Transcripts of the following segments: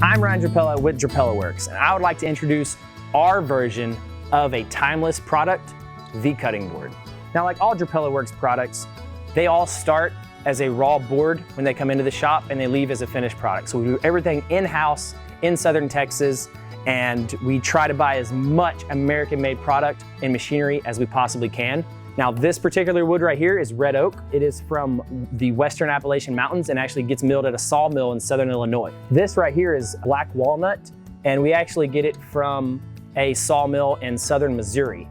I'm Ryan Drapela with Drapela Works, and I would like to introduce our version of a timeless product, the cutting board. Now, like all Drapela Works products, they all start as a raw board when they come into the shop and they leave as a finished product. So we do everything in-house in Southern Texas, and we try to buy as much American-made product and machinery as we possibly can. Now, this particular wood right here is red oak. It is from the Western Appalachian Mountains and actually gets milled at a sawmill in Southern Illinois. This right here is black walnut, and we actually get it from a sawmill in Southern Missouri.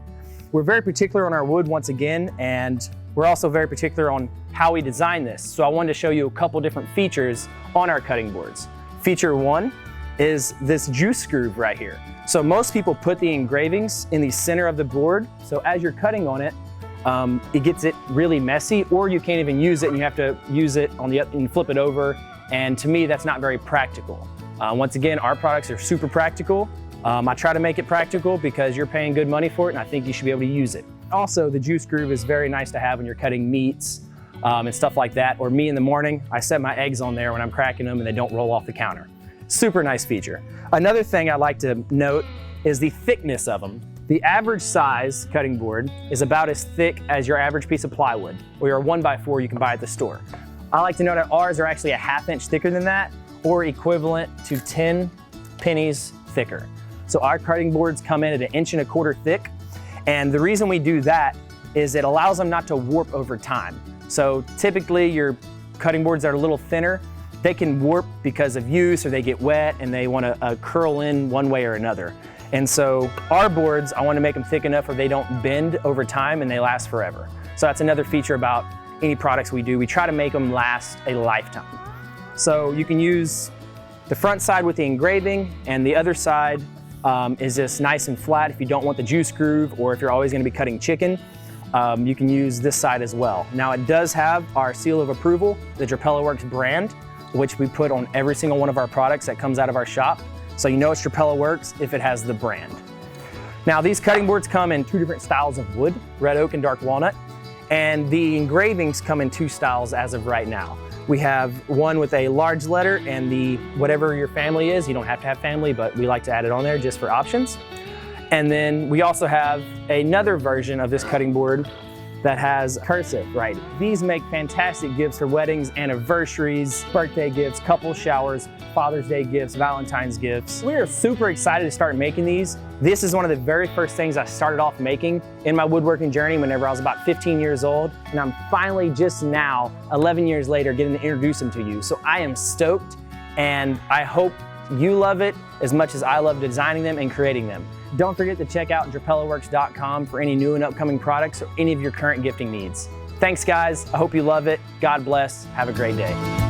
We're very particular on our wood once again, and we're also very particular on how we design this. So I wanted to show you a couple different features on our cutting boards. Feature one is this juice groove right here. So most people put the engravings in the center of the board. So as you're cutting on it, it gets it really messy, or you can't even use it and you have to use it on the and flip it over. And to me, that's not very practical. Once again, our products are super practical. I try to make it practical because you're paying good money for it, and I think you should be able to use it. Also, the juice groove is very nice to have when you're cutting meats and stuff like that. Or me in the morning, I set my eggs on there when I'm cracking them and they don't roll off the counter. Super nice feature. Another thing I like to note is the thickness of them. The average size cutting board is about as thick as your average piece of plywood, or your 1x4 you can buy at the store. I like to note that ours are actually a ½ inch thicker than that, or equivalent to 10 pennies thicker. So our cutting boards come in at 1.25 inches thick, and the reason we do that is it allows them not to warp over time. So typically your cutting boards that are a little thinner, they can warp because of use, or they get wet and they want to curl in one way or another. And so our boards, I want to make them thick enough where they don't bend over time and they last forever. So that's another feature about any products we do. We try to make them last a lifetime. So you can use the front side with the engraving, and the other side is just nice and flat if you don't want the juice groove, or if you're always going to be cutting chicken. You can use this side as well. Now, it does have our seal of approval, the Drapela Works brand, which we put on every single one of our products that comes out of our shop. So you know it's Drapela Works if it has the brand. Now, these cutting boards come in 2 different styles of wood, red oak and dark walnut, and the engravings come in 2 styles as of right now. We have one with a large letter and the whatever your family is. You don't have to have family, but we like to add it on there just for options. And then we also have another version of this cutting board that has cursive writing. These make fantastic gifts for weddings, anniversaries, birthday gifts, couple showers, Father's Day gifts, Valentine's gifts. We are super excited to start making these. This is one of the very first things I started off making in my woodworking journey whenever I was about 15 years old. And I'm finally just now, 11 years later, getting to introduce them to you. So I am stoked, and I hope you love it as much as I love designing them and creating them. Don't forget to check out drapelaworks.com for any new and upcoming products or any of your current gifting needs. Thanks, guys. I hope you love it. God bless. Have a great day.